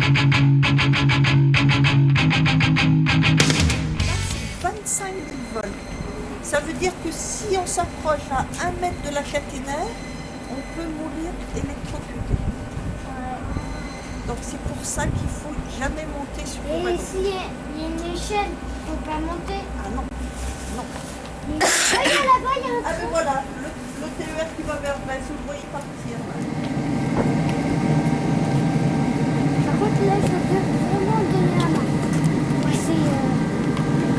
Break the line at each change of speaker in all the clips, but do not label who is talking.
C'est 25 volts. Ça veut dire que si on s'approche à 1 mètre de la caténaire, on peut mourir électrocuté. Donc c'est pour ça qu'il faut jamais monter sur le
Et
bateau.
s'il y a une échelle, il ne faut pas monter.
Ah non, non.
Ah, il y a là-bas, il y a un
Ah
trou.
ben voilà, le TER qui va vers ben, vous le voyez partir. Là.
Par contre, là, je peux vraiment donner la main. C'est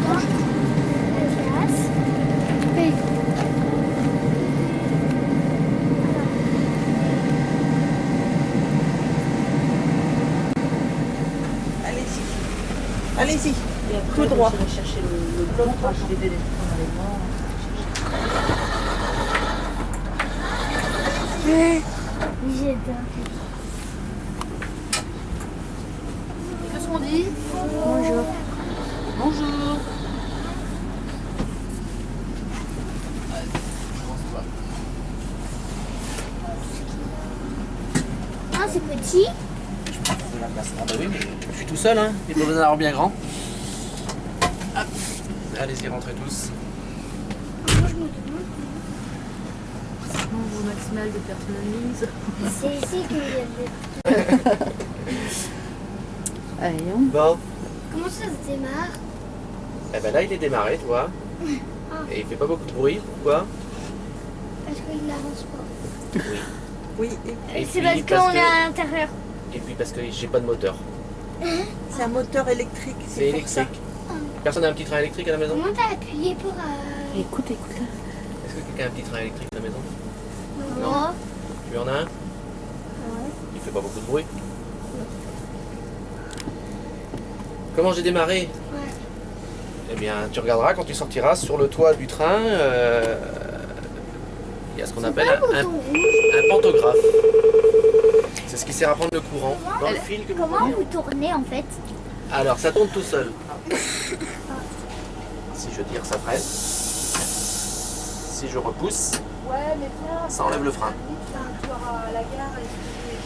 dans la glace. Et
Allez-y. Allez-y.
Et après,
Tout droit.
Je vais chercher le bloc pour acheter des électrons avec moi.
j'adore.
Qu'est-ce qu'on dit?
Bonjour.
Bonjour.
Ah, c'est petit.
De la place. Ah bah oui, mais je suis tout seul, hein. Il faut besoin d'avoir bien grand. Hop. Allez-y, rentrez tous.
Moi, je me demande.
Nombre maximal de personnes admises.
C'est ici qu'il y avait.
Allez, on
Bon.
Comment ça se démarre?
Eh ben là, il est démarré, tu vois. Et il fait pas beaucoup de bruit. Pourquoi?
Parce qu'il n'avance pas.
Oui,
Et
C'est
puis,
parce qu'on est à l'intérieur.
Et puis parce que j'ai pas de moteur.
c'est un moteur électrique.
C'est
pour ça.
électrique. Personne n'a un petit train électrique à la maison?
Comment t'as appuyé pour...
Écoute là.
Est-ce que quelqu'un a un petit train électrique à la maison?
Non.
Tu en as un? Il fait pas beaucoup de bruit. Comment j'ai démarré?
Ouais.
Eh bien, tu regarderas quand tu sortiras sur le toit du train. Il y a ce qu'on appelle un pantographe. C'est ce qui sert à prendre le courant dans le fil que vous
Comment
voyez.
vous tournez en fait?
Alors, ça tourne tout seul. Si je tire, ça freine. Si je repousse, ça enlève le frein.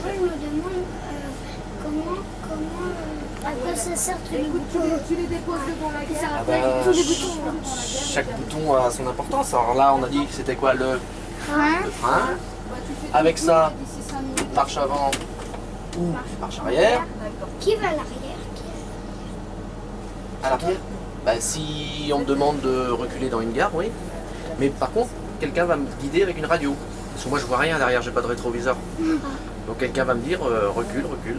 Moi je me demande à quoi ça sert tous les boutons.
Tu les déposes devant la
Ça
gare.
va
Ah
pas
bah,
avec tous les boutons.
chaque bouton a son importance. Alors là, on a dit que c'était quoi le
Frein.
frein. Avec ça, marche avant ou marche arrière.
Qui va à l'arrière?
À l'arrière, bah, si on me demande de reculer dans une gare, oui. Mais par contre, quelqu'un va me guider avec une radio. Parce que moi, je vois rien derrière, j'ai pas de rétroviseur. Donc quelqu'un va me dire recule, recule.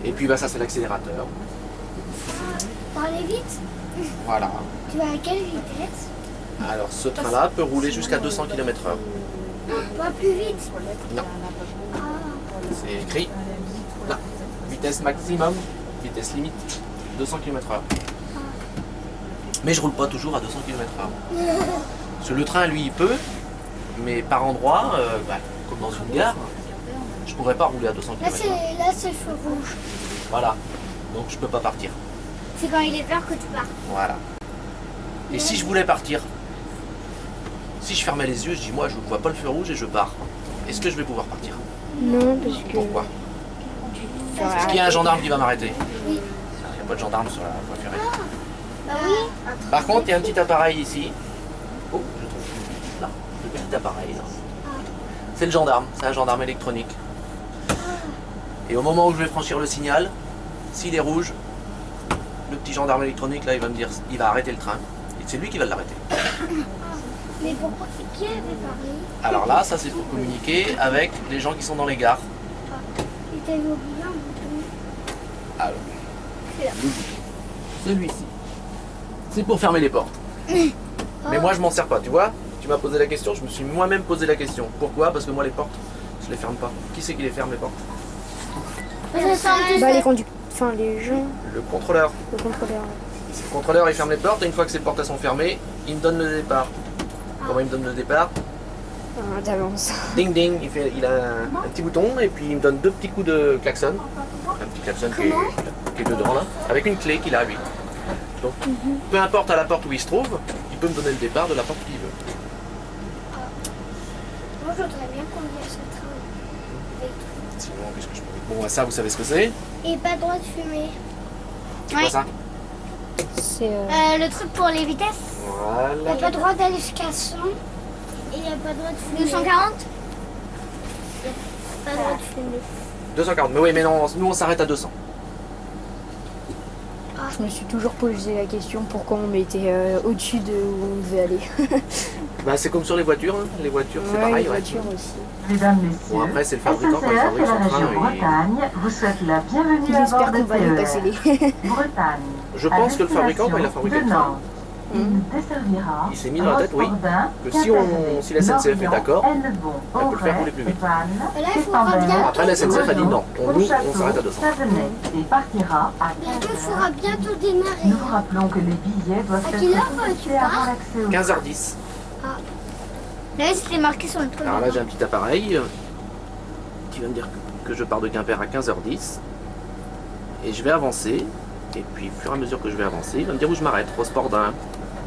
Et puis bah, ça, c'est l'accélérateur.
Pour aller vite?
Voilà.
Tu vas à quelle vitesse?
Alors ce train-là peut rouler jusqu'à 200 km/h.
Pas plus vite.
Non,
Ah.
c'est écrit là. Vitesse maximum, vitesse limite, 200 km/h. Mais je roule pas toujours à 200 km/h. Parce que le train, lui, il peut, mais par endroit, comme dans une gare, je pourrais pas rouler à 200
Là
km/h.
c'est le feu rouge.
Voilà. Donc je peux pas partir.
C'est quand il est vert que tu pars.
Voilà. Et si je voulais partir, si je fermais les yeux, je dis moi je ne vois pas le feu rouge et je pars. Est-ce que je vais pouvoir partir?
Non, parce que...
Pourquoi? Est-ce qu'il y a un gendarme qui va m'arrêter?
Oui.
Il n'y a pas de gendarme sur la voie ferrée.
Bah oui.
Par contre, il y a un petit appareil ici. Oh, je trouve plus. Là, le petit appareil là. C'est le gendarme, c'est un gendarme électronique. Et au moment où je vais franchir le signal, s'il est rouge, le petit gendarme électronique là, il va me dire, il va arrêter le train. Et c'est lui qui va l'arrêter.
Mais pourquoi? Qui avait parlé?
Alors là, ça c'est pour communiquer avec les gens qui sont dans les gares.
Il t'avait oublié un bouton.
Alors, celui-ci, c'est pour fermer les portes. Mais moi je m'en sers pas, tu vois. Tu m'as posé la question, je me suis moi-même posé la question. Pourquoi? Parce que moi les portes, je les ferme pas. Qui c'est qui les ferme les portes?
Bah les conducteurs, enfin les gens,
Le contrôleur.
le contrôleur.
Le contrôleur il ferme les portes et une fois que ces portes elles sont fermées, il me donne le départ. Comment il me donne le départ?
D'avance.
Ding ding, il a un petit bouton et puis il me donne 2 petits coups de klaxon. Un petit klaxon qui est dedans là, avec une clé qu'il a lui. Donc peu importe à la porte où il se trouve, il peut me donner le départ de la porte qu'il veut.
Moi je voudrais bien conduire ce train.
Sinon, qu'est-ce que je peux Bon, ça, vous savez ce que c'est?
Et pas le droit de fumer.
C'est quoi ça?
C'est
Le truc pour les vitesses. Il n'y
Voilà.
a pas le droit d'aller jusqu'à 100. Et il n'y a pas le droit de fumer. 240. Il n'y a pas le droit de fumer.
240. Mais oui, mais non, nous on s'arrête à 200.
Je me suis toujours posé la question pourquoi on mettait au-dessus de où on devait aller.
Bah, c'est comme sur les voitures. Hein. Les voitures, c'est
Ouais,
pareil.
les
Ouais.
voitures aussi.
Mesdames, Messieurs,
Bon, après, c'est le fabricant quand il
SNCF
fabrique
de la
son train.
région Bretagne vous souhaite la bienvenue à
J'espère
bord
qu'on
de
va nous passer
TER.
les.
Bretagne.
Je pense que le fabricant, quand il a fabriqué le train,
il desservira
il s'est mis dans la tête, oui, que si la SNCF est d'accord, elle peut le faire rouler plus vite.
Là, il faudra bien.
Après, la SNCF a dit non, on s'arrête à 200.
Et partira à
Bientôt, il
15
faudra
heures.
bientôt démarrer.
Nous vous rappelons que les billets doivent
À
être
quelle heure,
consultés
tu pars
avant l'accès au
15h10.
Là, c'était marqué sur le truc.
Alors là, j'ai un petit appareil qui va me dire que je pars de Quimper à 15h10. Et je vais avancer. Et puis, au fur et à mesure que je vais avancer, il va me dire où je m'arrête. Rospordin,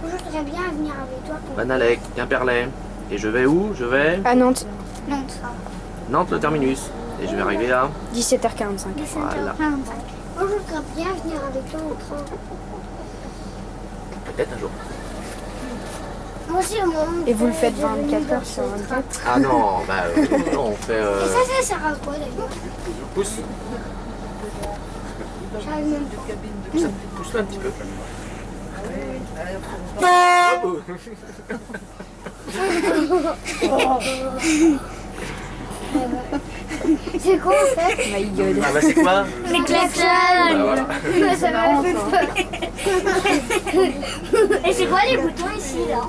Je voudrais bien venir avec toi pour
Banalec, Quimperlé. Et je vais où? Je vais
À Nantes,
Nantes.
Nantes, le terminus. Et je vais arriver à...
17h45.
Voilà.
Moi, je voudrais bien venir avec toi au train.
Peut-être un jour.
Moi aussi, au moment
Et vous le faites
de venir
24 heures
dans
sur
ce train.
24.
Ah non, bah non, on fait...
Et ça sert à quoi d'ailleurs?
Pousse,
J'arrive même pas.
pousse-le un petit peu.
C'est quoi en fait?
My God.
Ah bah c'est quoi?
Les klaxons.
Voilà.
Ça m'a fait peur. Et c'est quoi les boutons ici là?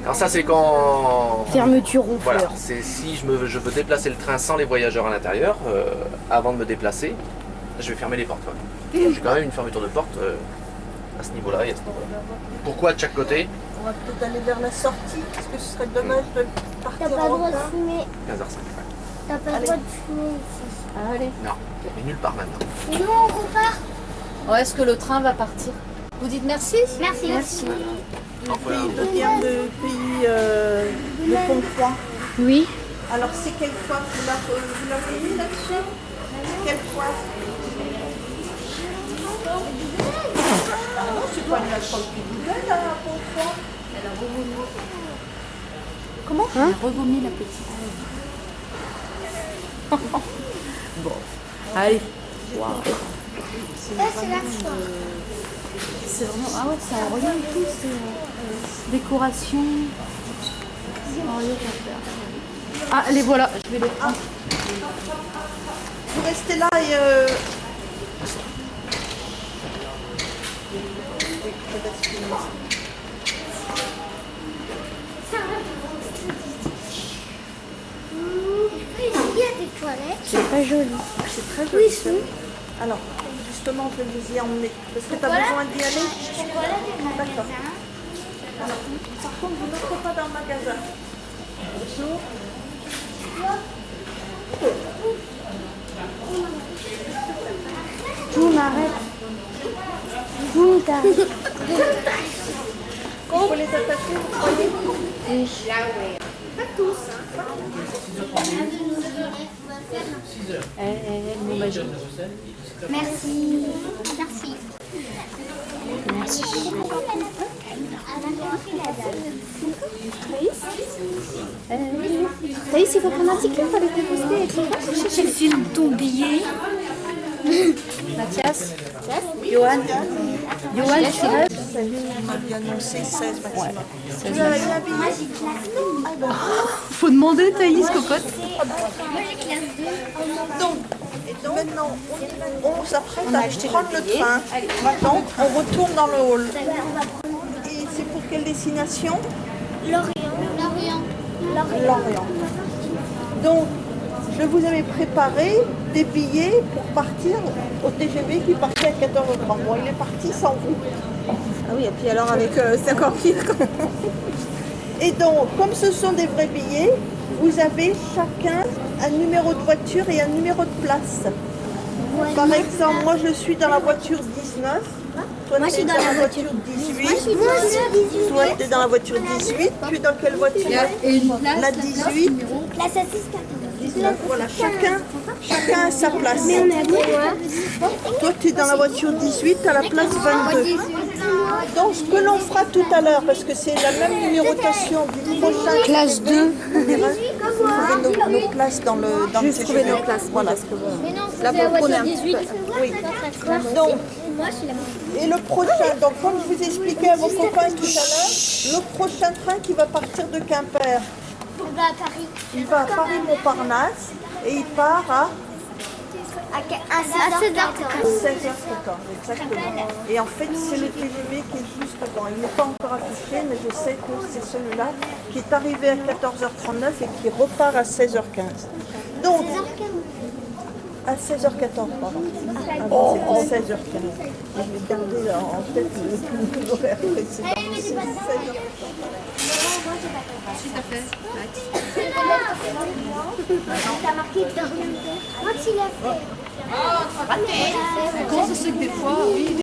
Alors ça c'est quand...
Fermeture ronfleur.
Voilà, c'est si je veux déplacer le train sans les voyageurs à l'intérieur, avant de me déplacer, je vais fermer les portes. Ouais. J'ai quand même une fermeture de porte à ce niveau-là et à ce niveau-là. Pourquoi de chaque côté?
On va peut-être aller vers la sortie, parce que ce serait dommage de
T'as
partir
pas le
en
droit de
retard.
fumer.
15h05.
T'as pas le droit de fumer ici.
Allez.
Non, mais nulle part maintenant.
Et nous on repart.
Oh, est-ce que le train va partir? Vous dites merci?
Merci. Merci.
Pays de guerre de pays de Pont-Croix.
Oui.
Alors c'est quelle fois vous l'avez mis là-dessus? Quelle fois? Ah non, c'est pas une alcool qui nouvelle à Pont-Croix.
Comment? Elle a revomi la petite. Bon. Allez. Waouh.
Là c'est la fois.
C'est vraiment... Ah ouais, ça regarde tout, c'est... décoration. Oh, il y a qu'à faire. Ah, les voilà, je vais les prendre.
Vous restez là et...
Il y a des toilettes.
C'est pas joli.
C'est très
Oui,
joli. Alors, justement, je vais vous y emmener. Parce que tu as besoin d'y aller. D'accord. Alors, par contre, vous n'entrez pas dans le magasin. Bonjour.
Tout m'arrête. Tout t'arrête.
Il faut les attacher, vous croyez? Pas tous, hein.
Mon magique.
Merci. Merci.
Thaïs, il faut prendre un ticket pour aller te poster avec ton
Je filme ton billet.
Mathias. Johan. Johan, tu restes?
On m'a bien annoncé 16 maximum. Vous avez bien habillé?
Faut demander, Thaïs, cocotte.
Donc, maintenant, on s'apprête à prendre le train. Donc, on retourne dans le hall. Et c'est pour quelle destination?
Lorient.
Lorient. Donc, je vous avais préparé des billets pour partir au TGV qui partait à 14h30. Bon, il est parti sans vous.
Ah oui, et puis alors avec c'est encore pire.
Et donc, comme ce sont des vrais billets, vous avez chacun un numéro de voiture et un numéro de place. Par exemple, moi je suis dans la voiture 19. Toi,
Moi,
tu
je suis
es
dans la voiture
18.
Moi aussi.
Toi, tu es dans la voiture 18. Tu es dans quelle voiture?
Et une place.
La 18.
Place à 6 14.
19. Voilà, chacun a sa place.
Mais on est à
Toi, tu es dans la voiture 18, à la place 22. Donc, ce que l'on fera tout à l'heure, parce que c'est la même numérotation du prochain.
Classe 2.
Trouver nos places dans le
Juste trouver
TGV.
nos places.
Voilà.
Parce que bon.
Mais non,
Là,
c'est la
pour le
voiture
coup, on est un
18.
Oui. Donc,
Moi, je suis la moitié.
et le prochain, donc comme je vous expliquais à vos copains tout à l'heure, le prochain train qui va partir de Quimper,
On va à Paris.
il va à Paris-Montparnasse et il part à
À 16h14.
16h14, exactement. Et en fait, c'est le TGV qui est juste devant. Il n'est pas encore affiché, mais je sais que c'est celui-là qui est arrivé à 14h39 et qui repart à 16h15. Donc, à 16h14, pardon. Avant, c'était 16h15. Je vais garder en tête l'horaire précédent. C'est 16h14.
T'as marqué quand il a fait.
Comment ça se fait que des fois, oui,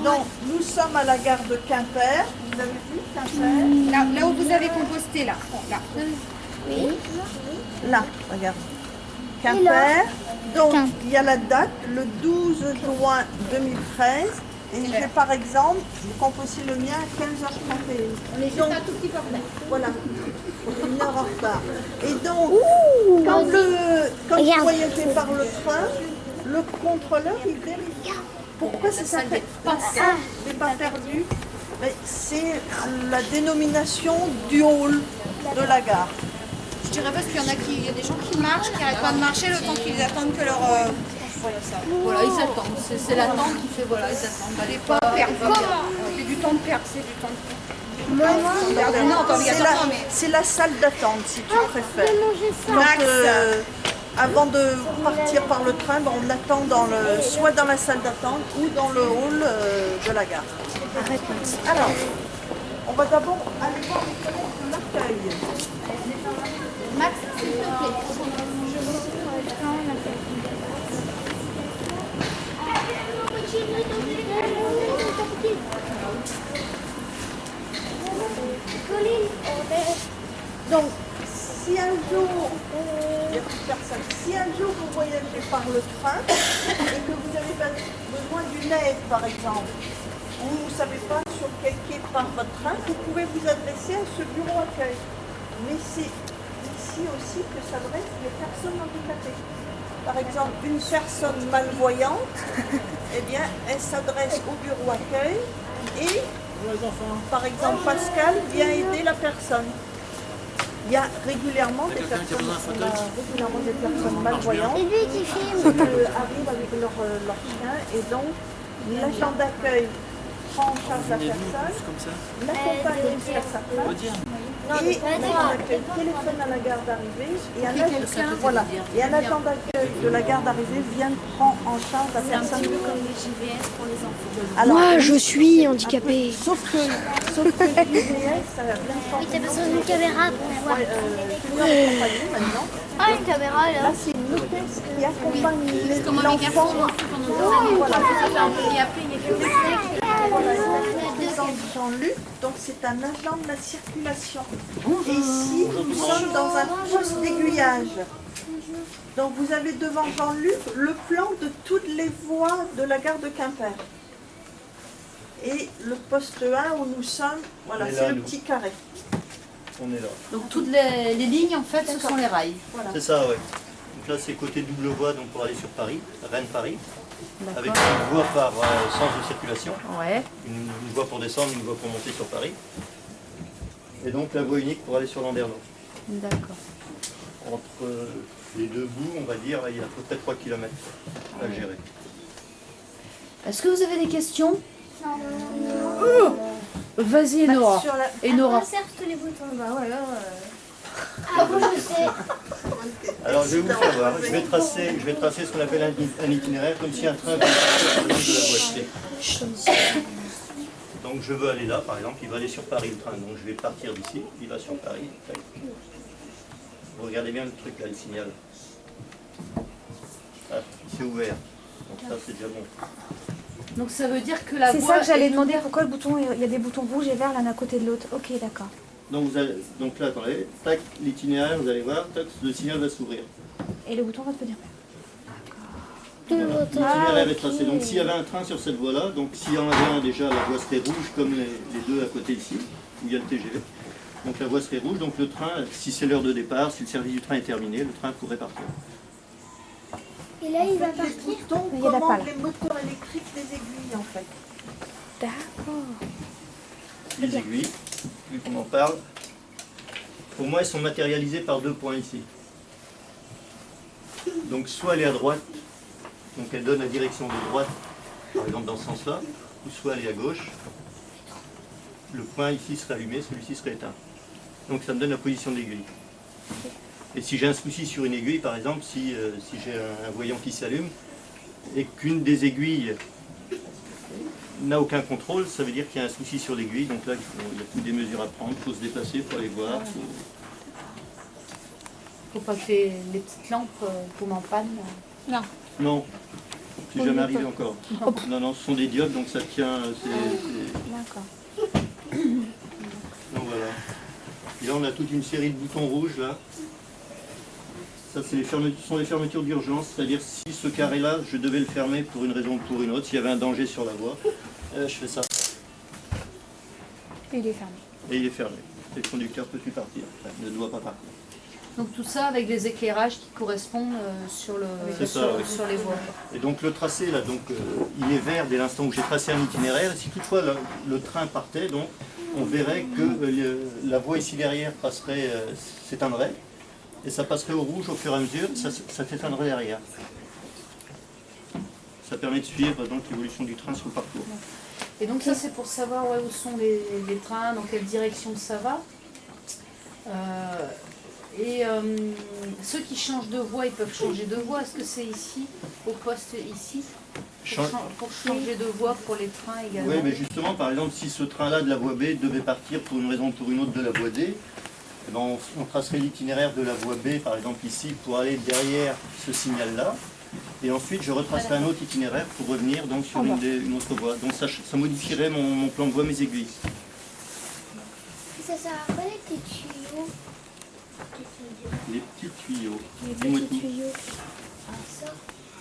Donc, nous sommes à la gare de Quimper. Vous avez vu Quimper?
Là où vous avez composté, là.
Là, regarde. Quimper. Donc, il y a la date, le 12 juin 2013. Et j'ai par exemple, j'ai composé le mien à 15h31. On est juste un tout petit peu en retard. Voilà, on est 1 heure en retard. Et donc, quand vous voyagez par le train, le contrôleur, il vérifie. Pourquoi c'est ça fait départ perdu? Mais c'est la dénomination du hall de la gare.
Je dirais parce qu'il y en a il y a des gens qui marchent, qui n'arrêtent pas de marcher le temps qu'ils attendent que leur.
voilà, ils attendent. C'est l'attente qui fait, voilà, ils attendent. Allez, pas
C'est du temps de perte, c'est du temps de perte. Non, pas obligatoirement, mais.
C'est la salle d'attente, si tu préfères. Quand, avant de partir par le train, ben, on attend soit dans la salle d'attente ou dans le hall de la gare. Alors, on va d'abord aller voir les collègues de l'accueil.
Max, s'il te plaît.
Donc, si un jour, il y a plus personne, si un jour vous voyagez par le train et que vous avez besoin d'une aide, par exemple, ou vous ne savez pas sur quel quai part votre train, vous pouvez vous adresser à ce bureau accueil. Mais c'est ici aussi que s'adressent les personnes handicapées. Par exemple, une personne malvoyante, eh bien, elle s'adresse au bureau accueil et, par exemple, Pascal vient aider la personne. Il y a régulièrement des personnes, malvoyantes
C'est lui qui filme.
qui arrivent avec leur chien et donc l'agent d'accueil prend en charge la personne, l'accompagne jusqu'à sa place. Et l'agent d'accueil téléphone à la gare d'arrivée et un agent d'accueil de la gare d'arrivée vient prendre en charge la personne.
Comme les JVS pour les enfants.
Alors,
Moi, je suis handicapée.
sauf que le GPS, ça va bien
Oui,
changer.
t'as besoin d'une caméra pour voir.
Je vais vous accompagner maintenant.
Ah, une caméra là.
Là, c'est une hôtesse qui accompagne l'enfant. Voilà, Jean-Luc, donc c'est un agent de la circulation. Et ici, nous sommes dans un poste d'aiguillage. Donc vous avez devant Jean-Luc le plan de toutes les voies de la gare de Quimper. Et le poste 1 où nous sommes, voilà, c'est le petit carré.
On est là.
Donc toutes les lignes, en fait, ce sont les rails.
C'est ça, ouais. Donc là, c'est côté double voie donc pour aller sur Paris, Rennes-Paris. Avec une voie par sens de circulation.
Ouais.
Une voie pour descendre, une voie pour monter sur Paris. Et donc la voie unique pour aller sur Landerneau.
D'accord.
Entre les deux bouts, on va dire, il y a à peu près 3 km à gérer.
Est-ce que vous avez des questions? Vas-y, Enora. Enora.
servent tous les boutons.
Bah ouais, là.
Ah, bon, je sais.
Alors je vais vous faire voir. Je vais tracer ce qu'on appelle un itinéraire, comme si un train venait de la voie T. Donc je veux aller là, par exemple, il va aller sur Paris le train. Donc je vais partir d'ici, il va sur Paris. Vous regardez bien le truc là, le signal. Ah, c'est ouvert. Donc ça c'est déjà bon.
Donc ça veut dire que la
C'est
voie
ça que j'allais
est
demander, pourquoi le bouton, il y a des boutons rouges et verts l'un à côté de l'autre. Ok, d'accord.
Donc là, attendez, tac, l'itinéraire, vous allez voir, tac, le signal va s'ouvrir.
Et le bouton va devenir
Voilà. L'itinéraire est tracé. Donc s'il y avait un train sur cette voie-là, donc s'il y en avait un déjà, la voie serait rouge comme les deux à côté ici, où il y a le TGV. Donc la voie serait rouge, donc le train, si c'est l'heure de départ, si le service du train est terminé, le train pourrait partir.
Et là, il va
Les
partir.
boutons
Il y en a pas,
commandent
là.
les moteurs électriques des aiguilles en fait.
D'accord.
Les aiguilles, vu qu'on en parle, pour moi, elles sont matérialisées par 2 points ici. Donc soit elle est à droite, donc elle donne la direction de droite, par exemple dans ce sens-là, ou soit elle est à gauche. Le point ici serait allumé, celui-ci serait éteint. Donc ça me donne la position de l'aiguille. Et si j'ai un souci sur une aiguille, par exemple, si j'ai un voyant qui s'allume et qu'une des aiguilles n'a aucun contrôle, ça veut dire qu'il y a un souci sur l'aiguille. Donc là, il y a toutes des mesures à prendre, il faut se déplacer pour aller voir.
Faut pas que les petites lampes tombent en panne.
Non, c'est jamais arrivé encore. Non, non, ce sont des diodes, donc ça tient.
D'accord.
Donc voilà. Et là, on a toute une série de boutons rouges là. Ça, c'est sont les fermetures d'urgence, c'est-à-dire si ce carré-là, je devais le fermer pour une raison ou pour une autre, s'il y avait un danger sur la voie, je fais ça.
Et il est fermé.
Et il est fermé. Et le conducteur ne peut plus partir, enfin, ne doit pas partir.
Donc tout ça avec les éclairages qui correspondent sur les voies.
Et donc le tracé là, donc il est vert dès l'instant où j'ai tracé un itinéraire. Si toutefois le train partait, donc on verrait que la voie ici derrière s'éteindrait, et ça passerait au rouge au fur et à mesure, ça s'éteindrait derrière. Ça permet de suivre donc l'évolution du train sur le parcours.
Et donc ça c'est pour savoir où sont les trains, dans quelle direction ça va. Ceux qui changent de voie, ils peuvent changer de voie. Est-ce que c'est ici, au poste ici, pour changer de voie pour les trains également?
Oui, mais justement, par exemple, si ce train-là de la voie B devait partir pour une raison ou pour une autre de la voie D, eh ben, on tracerait l'itinéraire de la voie B, par exemple ici, pour aller derrière ce signal-là. Et ensuite, je retracerai un autre itinéraire pour revenir donc, sur une autre voie. Donc ça modifierait mon plan de voie, mes aiguilles.
Ça sert à quoi les petits tuyaux?
Les petits tuyaux.
Les
Dis-moi
petits
tout.
tuyaux.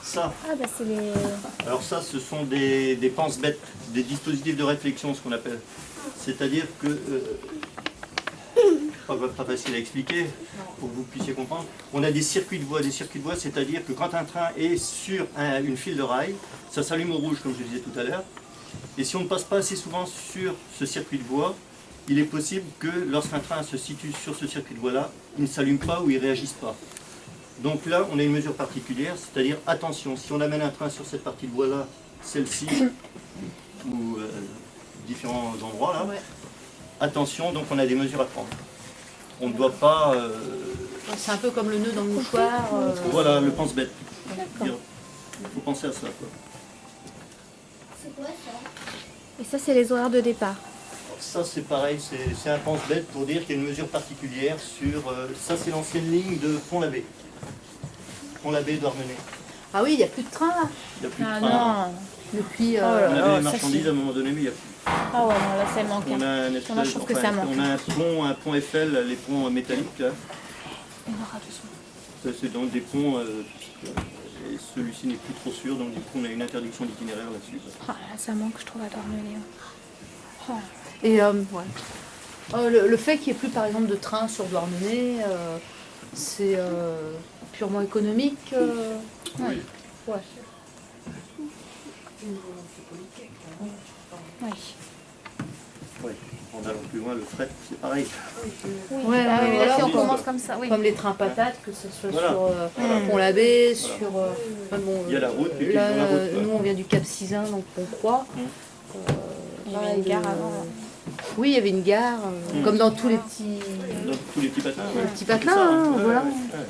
Ça.
Ah bah c'est les...
Alors ça, ce sont des pense-bêtes, des dispositifs de réflexion, ce qu'on appelle. C'est-à-dire que, pas facile à expliquer, pour que vous puissiez comprendre, on a des circuits de voie. Des circuits de voie, c'est-à-dire que quand un train est sur une file de rail, ça s'allume au rouge, comme je le disais tout à l'heure. Et si on ne passe pas assez souvent sur ce circuit de voie, il est possible que lorsqu'un train se situe sur ce circuit de voie-là, il ne s'allume pas ou il ne réagisse pas. Donc là, on a une mesure particulière, c'est-à-dire, attention, si on amène un train sur cette partie de voie-là, celle-ci, ou différents endroits là, attention, donc on a des mesures à prendre. On ne doit pas...
C'est un peu comme le nœud dans le mouchoir.
Voilà, le pense-bête. Il faut penser à ça, quoi.
C'est quoi ça?
Et ça c'est les horaires de départ.
Ça c'est pareil, c'est un pense-bête pour dire qu'il y a une mesure particulière sur... ça c'est l'ancienne ligne de Pont-l'Abbé. Pont-l'Abbé d'Armenay.
Ah oui, il n'y a plus de train là.
Il n'y a plus de
Ah
train.
non.
Depuis.
On avait
ça,
des marchandises à un moment donné, mais il n'y a plus.
Ah ouais, non, là ça manque.
On a une
Moi, je trouve que ça manque.
on a un pont Eiffel, les ponts métalliques là. Ça c'est donc des ponts... et celui-ci n'est plus trop sûr, donc du coup on a une interdiction d'itinéraire là-dessus.
Ah, là, ça manque, je trouve, à Dormelet.
Et le fait qu'il n'y ait plus par exemple de train sur Douarnenez, c'est purement économique.
Oui.
Ouais.
Oui.
Oui. En allant plus loin, le fret, c'est pareil.
Ouais,
Ah oui, mais là,
voilà,
si on
mais
commence comme ça, oui.
comme les trains patates, que ce soit
Voilà.
sur Pont-l'Abbé, sur... bon,
Il y a la route, et puis
là,
sur la route, quoi.
nous, on vient du Cap Sizun, donc Pont-Croix.
Il y avait une gare avant.
Oui, il y avait une gare, comme dans tous les petits...
Dans tous les petits patins.
Les
ouais.
petits
C'est
patelins,
ça,
hein,
ouais,
voilà.
ouais, ouais.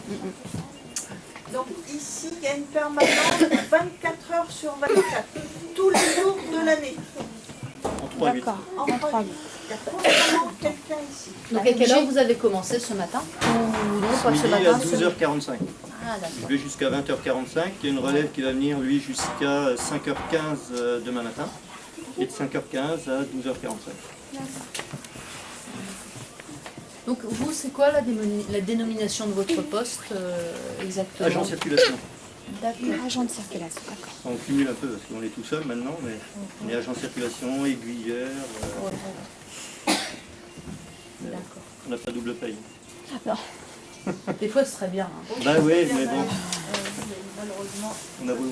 Donc ici, il y a une permanence 24 heures sur 24, tous les jours de l'année.
En 3-8.
D'accord,
En
en 3
3-8. Il y a constamment quelqu'un ici.
Donc à quelle heure vous avez commencé ce matin? Ou non, pas
Midi
ce matin
à 12h45.
Ah d'accord.
Je vais jusqu'à 20h45. Il y a une relève qui va venir, lui, jusqu'à 5h15 demain matin. Et de 5h15 à 12h45.
Donc vous, c'est quoi la dénomination de votre poste exactement?
Agent circulation.
D'accord.
Agent de circulation, d'accord.
On cumule un peu parce qu'on est tout seul maintenant, mais on est agent circulation, aiguilleur.
D'accord.
On n'a pas double paye.
Des fois, ce serait bien. Hein.
Bah oui, mais bon,
Malheureusement.
on a beau.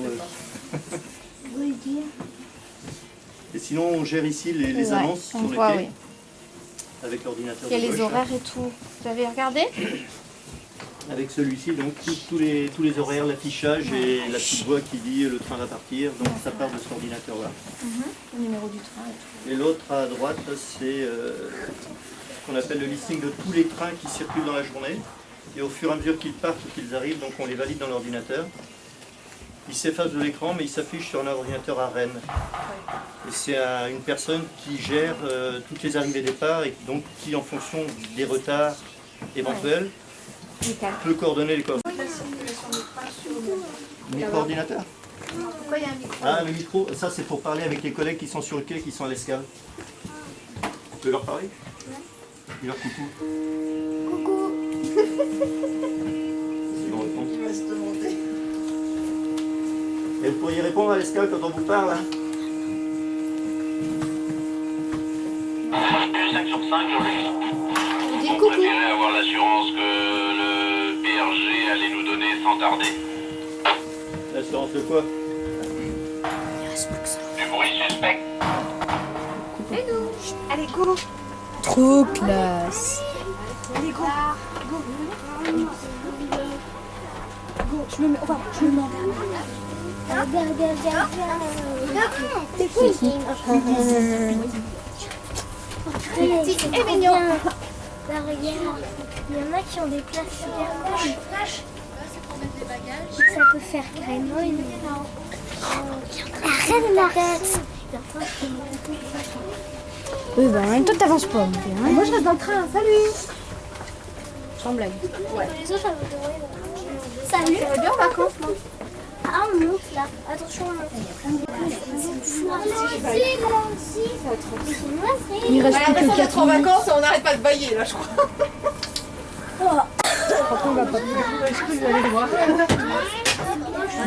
Et sinon, on gère ici les
Ouais,
annonces
on
sur le
voit,
quai
oui.
avec l'ordinateur
Il y a
de
les
gauche.
horaires et tout. Vous avez regardé?
Avec celui-ci, donc tous les horaires, l'affichage et la petite voix qui dit le train va partir. Donc ça part de cet ordinateur-là.
Le numéro du train et tout.
Et l'autre à droite, c'est ce qu'on appelle le listing de tous les trains qui circulent dans la journée. Et au fur et à mesure qu'ils partent ou qu'ils arrivent, donc on les valide dans l'ordinateur. Ils s'effacent de l'écran, mais ils s'affichent sur un ordinateur à Rennes. Et c'est une personne qui gère toutes les arrivées et départs et donc qui, en fonction des retards éventuels, peut coordonner les coordonnées. Micro-ordinateur?
Pourquoi il y a un micro?
Ah, le micro, ça c'est pour parler avec les collègues qui sont sur le quai, qui sont à l'escale. Tu peux leur parler? Dis leur coucou.
Coucou.
Ils vont répondre.
Il va se demander.
Et vous pourriez répondre à l'escale quand on vous parle, hein?
5 sur 5,
Dis
on
coucou.
préférait avoir l'assurance que le PRG allait nous donner sans tarder.
L'assurance de quoi?
Du bruit suspect.
Allez, go.
Trop classe.
Allez, go. Go. Go. Je me mets en
C'est mignon. Là, regarde, il y en a qui ont des places super moches. Ça peut faire créneau. Arrête la tête.
Oui, bah en même temps, t'avances pas. non plus, hein.
Moi, je reste dans le train. Salut.
Sans blague.
Salut.
Ça va bien en vacances, moi?
Ah, on monte là. Attention, on monte. Moi aussi.
Il reste
J'ai
plus que
l'impression
4
d'être en
minutes.
vacances et on n'arrête pas de bailler, là, je crois.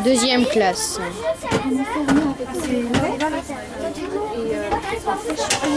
Deuxième classe.
Et